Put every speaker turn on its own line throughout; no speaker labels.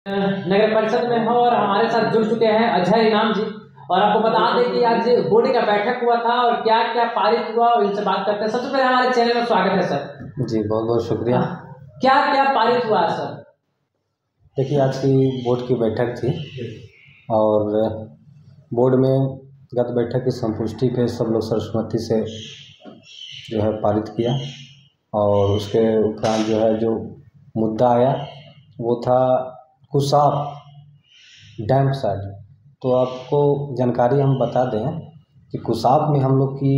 नगर परिषद में हो और हमारे साथ जुड़ चुके हैं अजय इनाम जी। और आपको बता दें कि आज बोर्ड का बैठक हुआ था और क्या क्या पारित हुआ और इनसे बात करते हैं। सबसे पहले हमारे चैनल में स्वागत है सर।
जी बहुत बहुत शुक्रिया।
क्या क्या पारित हुआ सर?
देखिए आज की बोर्ड की बैठक थी और बोर्ड में गत बैठक की संपुष्टि पे सब लोग सर्वसम्मति से जो है पारित किया और उसके उपरांत जो है जो मुद्दा आया वो था कुसाप डैम साइड। तो आपको जानकारी हम बता दें कि कुसाप में हम लोग की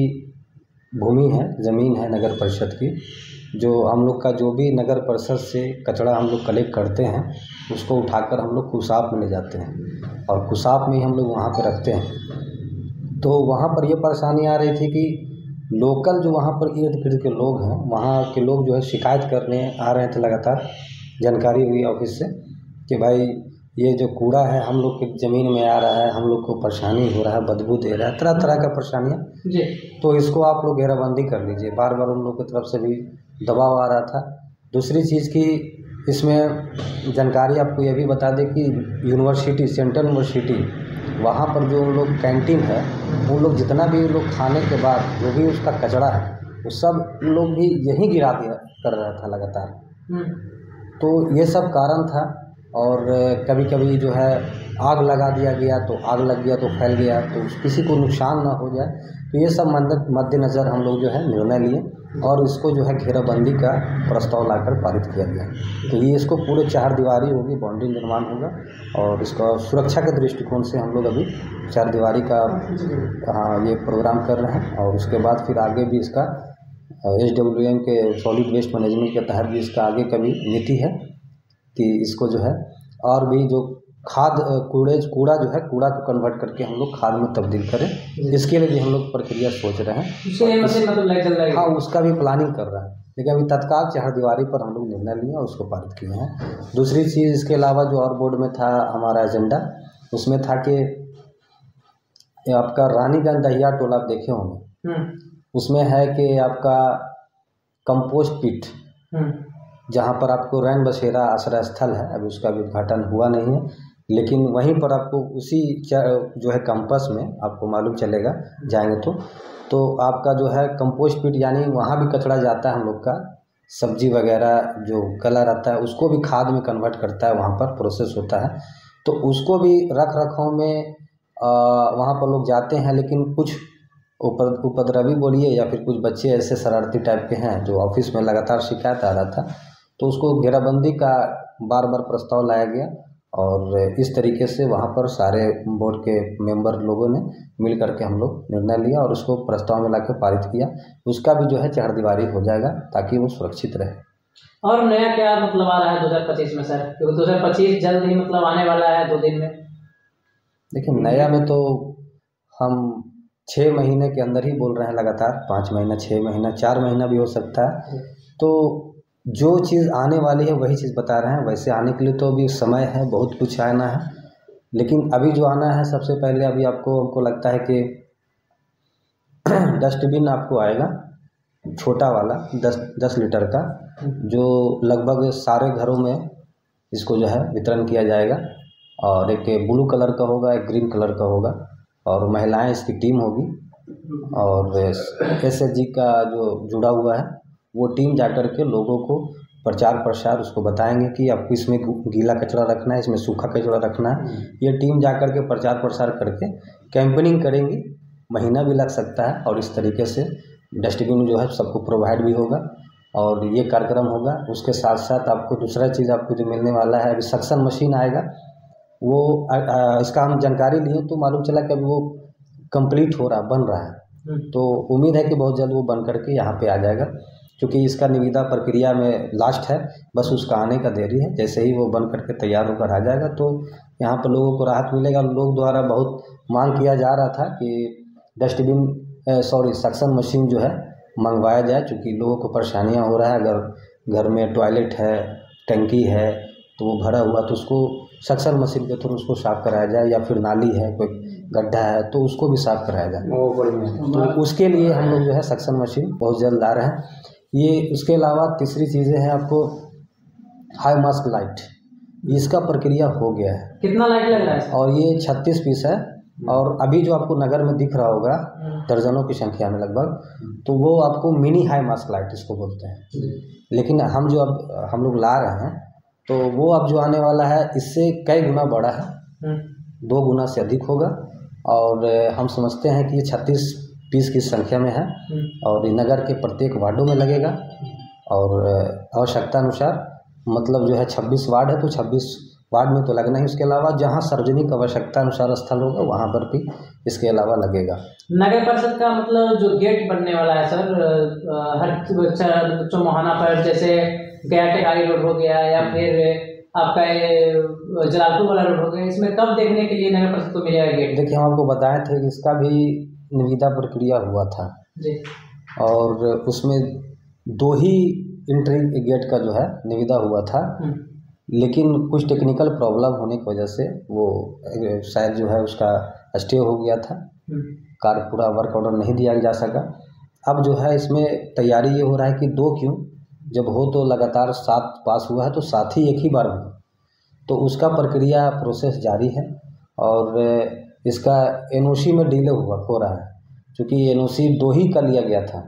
भूमि है, ज़मीन है नगर परिषद की। जो हम लोग का जो भी नगर परिषद से कचरा हम लोग कलेक्ट करते हैं उसको उठाकर हम लोग कुसाप में ले जाते हैं और कुसाप में हम लोग वहाँ पे रखते हैं। तो वहाँ पर ये परेशानी आ रही थी कि लोकल जो वहाँ पर इर्द गिर्द के लोग हैं वहाँ के लोग जो है शिकायत करने आ रहे थे लगातार। जानकारी हुई ऑफिस से कि भाई ये जो कूड़ा है हम लोग की ज़मीन में आ रहा है, हम लोग को परेशानी हो रहा है, बदबू दे रहा है, तरह तरह का परेशानियाँ जी। तो इसको आप लोग घेराबंदी कर लीजिए। बार बार उन लोग की तरफ से भी दबाव आ रहा था। दूसरी चीज़ की इसमें जानकारी आपको ये भी बता दें कि यूनिवर्सिटी, सेंट्रल यूनिवर्सिटी, वहाँ पर जो उन लोग कैंटीन है उन लोग जितना भी लोग खाने के बाद जो भी उसका कचरा है वो सब लोग भी यहीं गिरा दिया कर रहा था लगातार। तो ये सब कारण था और कभी कभी जो है आग लगा दिया गया तो आग लग गया तो फैल गया तो किसी को नुकसान ना हो जाए। तो ये सब मद्देनज़र हम लोग जो है निर्णय लिए और इसको जो है घेराबंदी का प्रस्ताव लाकर पारित किया गया। तो ये इसको पूरे 4 दीवारी होगी, बाउंड्री निर्माण होगा और इसका सुरक्षा के दृष्टिकोण से हम लोग अभी 4 दीवारी का ये प्रोग्राम कर रहे हैं और उसके बाद फिर आगे भी इसका SWM के सॉलिड वेस्ट मैनेजमेंट के तहत भी इसका आगे का भी नीति है कि इसको जो है और भी जो खाद कूड़ा जो है कूड़ा को कन्वर्ट करके हम लोग खाद में तब्दील करें। इसके लिए भी हम लोग प्रक्रिया सोच रहे हैं। हाँ, उसका भी प्लानिंग कर रहे हैं लेकिन अभी तत्काल 4 दीवारी पर हम लोग निर्णय लिए और उसको पारित किए हैं। दूसरी चीज़ इसके अलावा जो और बोर्ड में था हमारा एजेंडा, उसमें था कि आपका रानीगंज दहिया टोला आप देखे होंगे, उसमें है कि आपका कंपोस्ट पिट जहाँ पर आपको रैन बसेरा आश्रय स्थल है, अभी उसका भी उद्घाटन हुआ नहीं है लेकिन वहीं पर आपको उसी जो है कैंपस में आपको मालूम चलेगा जाएंगे तो आपका जो है कंपोस्ट पिट यानी वहाँ भी कचरा जाता है हम लोग का, सब्जी वगैरह जो गला रहता है उसको भी खाद में कन्वर्ट करता है, वहाँ पर प्रोसेस होता है। तो उसको भी रख रखाव में वहाँ पर लोग जाते हैं लेकिन कुछ उपद्रवी बोलिए या फिर कुछ बच्चे ऐसे शरारती टाइप के हैं जो ऑफिस में लगातार शिकायत आ रहा था। तो उसको घेराबंदी का बार बार प्रस्ताव लाया गया और इस तरीके से वहाँ पर सारे बोर्ड के मेंबर लोगों ने मिल करके हम लोग निर्णय लिया और उसको प्रस्ताव में लाकर पारित किया। उसका भी जो है 4 दीवारी हो जाएगा ताकि वो सुरक्षित रहे।
और नया क्या मतलब आ रहा है 2025 में सर? क्योंकि 2025 जल्द ही मतलब आने वाला है 2 दिन में।
देखिए नया में तो हम 6 महीने के अंदर ही बोल रहे हैं लगातार, 5 महीना, 6 महीना, 4 महीना भी हो सकता है। तो जो चीज़ आने वाली है वही चीज़ बता रहे हैं। वैसे आने के लिए तो अभी समय है, बहुत कुछ आना है लेकिन अभी जो आना है सबसे पहले अभी हमको लगता है कि डस्टबिन आपको आएगा छोटा वाला 10 लीटर का, जो लगभग सारे घरों में इसको जो है वितरण किया जाएगा और एक ब्लू कलर का होगा, एक ग्रीन कलर का होगा और महिलाएं इसकी टीम होगी और SHG का जो जुड़ा हुआ है वो टीम जाकर के लोगों को प्रचार प्रसार उसको बताएंगे कि आपको इसमें गीला कचरा रखना है, इसमें सूखा कचरा रखना है। ये टीम जाकर के प्रचार प्रसार करके कैंपेनिंग करेंगी, महीना भी लग सकता है और इस तरीके से डस्टबिन जो है सबको प्रोवाइड भी होगा और ये कार्यक्रम होगा। उसके साथ साथ आपको दूसरा चीज़ आपको जो मिलने वाला है अभी सक्शन मशीन आएगा। वो इसका हम जानकारी लिए तो मालूम चला कि अभी वो कंप्लीट हो रहा, बन रहा है। तो उम्मीद है कि बहुत जल्द वो बन करके यहाँ पे आ जाएगा क्योंकि इसका निविदा प्रक्रिया में लास्ट है, बस उसका आने का देरी है। जैसे ही वो बन करके तैयार होकर आ जाएगा तो यहाँ पर लोगों को राहत मिलेगा। लोग द्वारा बहुत मांग किया जा रहा था कि सक्शन मशीन जो है मंगवाया जाए क्योंकि लोगों को परेशानियाँ हो रहा है। अगर घर में टॉयलेट है, टंकी है तो वो भरा हुआ तो उसको सक्शन मशीन के थ्रू उसको साफ़ कराया जाए या फिर नाली है, कोई गड्ढा है तो उसको भी साफ़ कराया जाए। तो उसके लिए हम लोग जो है सक्शन मशीन बहुत जल्द आ रहे हैं। ये उसके अलावा तीसरी चीज़ें हैं आपको हाई मास्क लाइट। इसका प्रक्रिया हो गया है।
कितना लाइट लग रहा है?
और ये 36 पीस है। और अभी जो आपको नगर में दिख रहा होगा दर्जनों की संख्या में लगभग, तो वो आपको मिनी हाई मास्क लाइट इसको बोलते हैं। लेकिन हम जो अब हम लोग ला रहे हैं तो वो अब जो आने वाला है इससे कई गुना बड़ा है, 2 गुना से अधिक होगा। और हम समझते हैं कि ये 36 पीस की संख्या में है और ये नगर के प्रत्येक वार्डों में लगेगा। और आवश्यकता अनुसार मतलब जो है 26 वार्ड है तो 26 वार्ड में तो लगना ही, उसके अलावा जहाँ सार्वजनिक आवश्यकता अनुसार स्थल होगा वहाँ पर भी इसके अलावा लगेगा।
नगर परिषद का मतलब जो गेट बनने वाला है सर, हर चौमुहाना पर, जैसे गया टेकारी रोड हो गया या फिर आपका ये जलालपुर वाला रोड हो गया, इसमें कब देखने के लिए नगर परिषद को मिलेगा गेट?
देखिए, हम आपको बताए थे कि इसका भी निविदा प्रक्रिया हुआ था
जी, और
उसमें 2 ही एंट्री गेट का जो है निविदा हुआ था। लेकिन कुछ टेक्निकल प्रॉब्लम होने की वजह से वो शायद जो है उसका स्टे हो गया था, कार्य पूरा वर्क ऑर्डर नहीं दिया जा सका। अब जो है इसमें तैयारी ये हो रहा है कि 2 क्यों, जब हो तो लगातार 7 पास हुआ है तो 7 ही एक ही बार हुआ, तो उसका प्रक्रिया प्रोसेस जारी है। और इसका एनओसी में डिले हो रहा है, क्योंकि एनओसी 2 ही का लिया गया था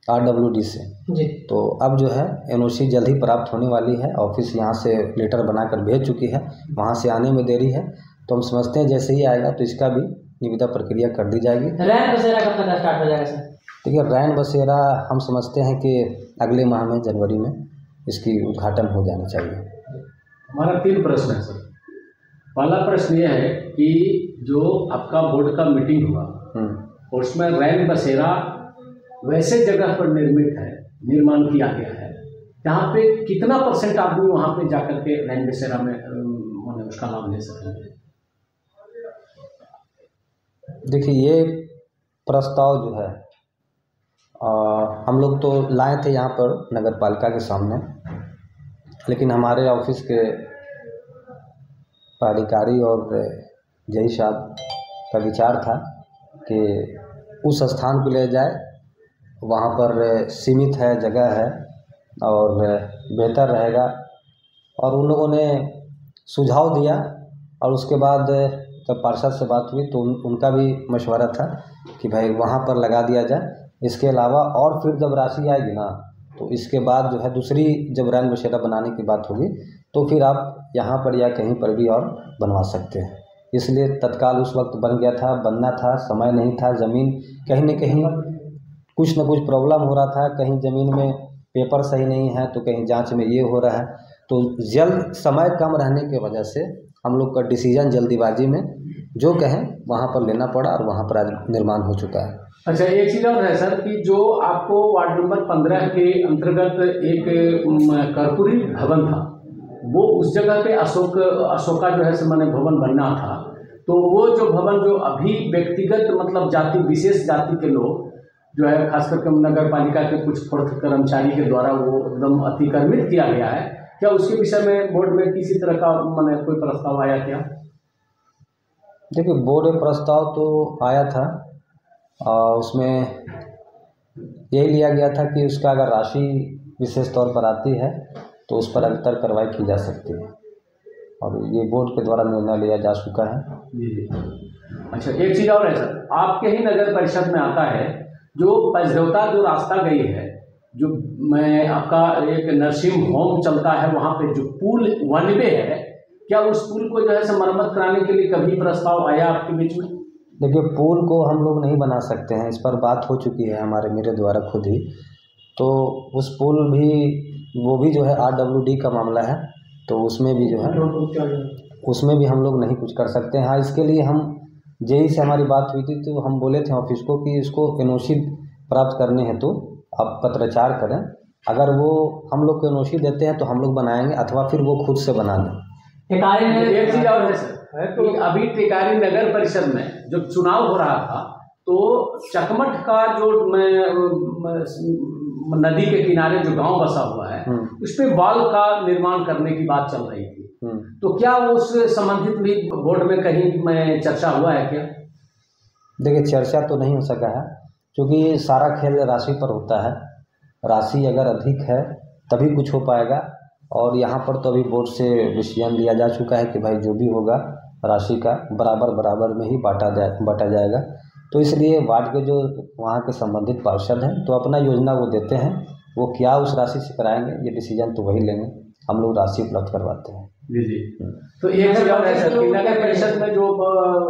RWD से
जी।
तो अब जो है एनओसी जल्द ही प्राप्त होने वाली है। ऑफिस यहाँ से लेटर बनाकर भेज चुकी है, वहाँ से आने में देरी है, तो हम समझते हैं जैसे ही आएगा तो इसका भी निविदा प्रक्रिया कर दी जाएगी।
रैन बसेरा कब तक स्टार्ट हो जाएगा सर?
देखिए, रैन बसेरा हम समझते हैं कि अगले माह में जनवरी में इसकी उद्घाटन हो जाना चाहिए।
हमारा 3 प्रश्न है सर। पहला प्रश्न ये है कि जो आपका बोर्ड का मीटिंग हुआ उसमें रैन बसेरा वैसे जगह पर निर्माण किया गया है जहाँ पे कितना % आदमी वहाँ पे जाकर के रैन बसेरा में उसका लाभ ले सकेंगे?
देखिए, ये प्रस्ताव जो है हम लोग तो लाए थे यहाँ पर नगर पालिका के सामने, लेकिन हमारे ऑफिस के पदाधिकारी और जई साहब का विचार था कि उस स्थान को ले जाए, वहाँ पर सीमित है, जगह है और बेहतर रहेगा। और उन लोगों ने सुझाव दिया और उसके बाद जब पार्षद से बात हुई तो उनका भी मशवरा था कि भाई वहाँ पर लगा दिया जाए। इसके अलावा और फिर जब राशि आएगी ना तो इसके बाद जो है दूसरी जब रैन बसेरा बनाने की बात होगी तो फिर आप यहाँ पर या कहीं पर भी और बनवा सकते हैं। इसलिए तत्काल उस वक्त बन गया था, बनना था, समय नहीं था। ज़मीन कहीं न कहीं कुछ न कुछ प्रॉब्लम हो रहा था, कहीं ज़मीन में पेपर सही नहीं है तो कहीं जांच में ये हो रहा है, तो जल्द समय कम रहने की वजह से हम लोग का डिसीजन जल्दीबाजी में जो कहें वहाँ पर लेना पड़ा और वहाँ पर आज निर्माण हो चुका है।
अच्छा, एक चीज़ और है सर कि जो आपको वार्ड नंबर 15 के अंतर्गत एक कर्पूरी भवन था, वो उस जगह पे अशोका जो है माने भवन बनना था, तो वो जो भवन जो अभी व्यक्तिगत मतलब जाति विशेष जाति के लोग जो है खास करके नगर पालिका के कुछ फोर्थ कर्मचारी के द्वारा वो एकदम अतिक्रमित किया गया है, क्या उसके विषय में बोर्ड में किसी तरह का माने कोई प्रस्ताव आया क्या?
देखिए, बोर्ड में प्रस्ताव तो आया था, उसमें यही लिया गया था कि उसका अगर राशि विशेष तौर पर आती है तो उस पर अग्रतर कार्रवाई की जा सकती है और ये बोर्ड के द्वारा निर्णय लिया जा चुका है।
जी। अच्छा, एक चीज़ और है सर, आपके ही नगर परिषद में आता है जो पचदेवता जो रास्ता गई है, जो मैं आपका एक नर्सिंग होम चलता है, वहाँ पे जो पुल 1 वे है, क्या उस पुल को जो है मरम्मत कराने के लिए कभी प्रस्ताव आया आपके बीच में?
देखिए, पुल को हम लोग नहीं बना सकते हैं, इस पर बात हो चुकी है मेरे द्वारा खुद ही, तो उस पुल भी वो भी जो है RWD का मामला है, तो उसमें भी जो है उसमें भी हम लोग नहीं कुछ कर सकते हैं। हाँ, इसके लिए हम जेई से हमारी बात हुई थी तो हम बोले थे ऑफिस को कि इसको एनओसी प्राप्त करने हेतु तो आप पत्राचार करें, अगर वो हम लोग को एनओसी देते हैं तो हम लोग बनाएंगे अथवा फिर वो खुद से बना लें।
एक चीज़ और है सर तो अभी टिकारी नगर परिषद में जो चुनाव हो रहा था तो चकमठ का जो नदी के किनारे जो गांव बसा हुआ है उस पे बाल का निर्माण करने की बात चल रही थी, तो क्या उस संबंधित भी बोर्ड में कहीं चर्चा हुआ है क्या?
देखिए, चर्चा तो नहीं हो सका है क्योंकि सारा खेल राशि पर होता है। राशि अगर अधिक है तभी कुछ हो पाएगा, और यहाँ पर तो अभी बोर्ड से डिसीजन लिया जा चुका है कि भाई जो भी होगा राशि का बराबर में ही बांटा जाएगा। तो इसलिए वार्ड के जो वहाँ के संबंधित पार्षद हैं तो अपना योजना वो देते हैं, वो क्या उस राशि से कराएंगे ये डिसीजन तो वही लेंगे, हम लोग राशि उपलब्ध करवाते हैं।
जी। तो एक चीज और है सर कि नगर परिषद में जो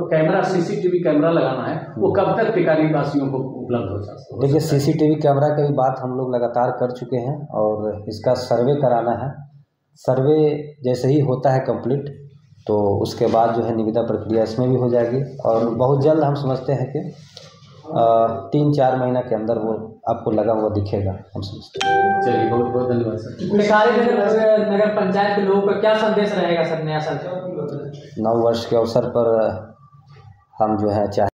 कैमरा सीसीटीवी कैमरा लगाना है वो कब तक टिकारी वासियों को उपलब्ध हो सकता है?
देखिए सीसीटीवी कैमरा की भी बात हम लोग लगातार कर चुके हैं और इसका सर्वे कराना है। सर्वे जैसे ही होता है कंप्लीट तो उसके बाद जो है निविदा प्रक्रिया इसमें भी हो जाएगी और बहुत जल्द हम समझते हैं कि 3-4 महीना के अंदर वो आपको लगा हुआ दिखेगा, हम समझते हैं।
चलिए बहुत बहुत धन्यवाद सर।
टिकारी नगर पंचायत के लोगों का क्या संदेश रहेगा सर नया साल?
नव वर्ष के अवसर पर हम जो है चाहे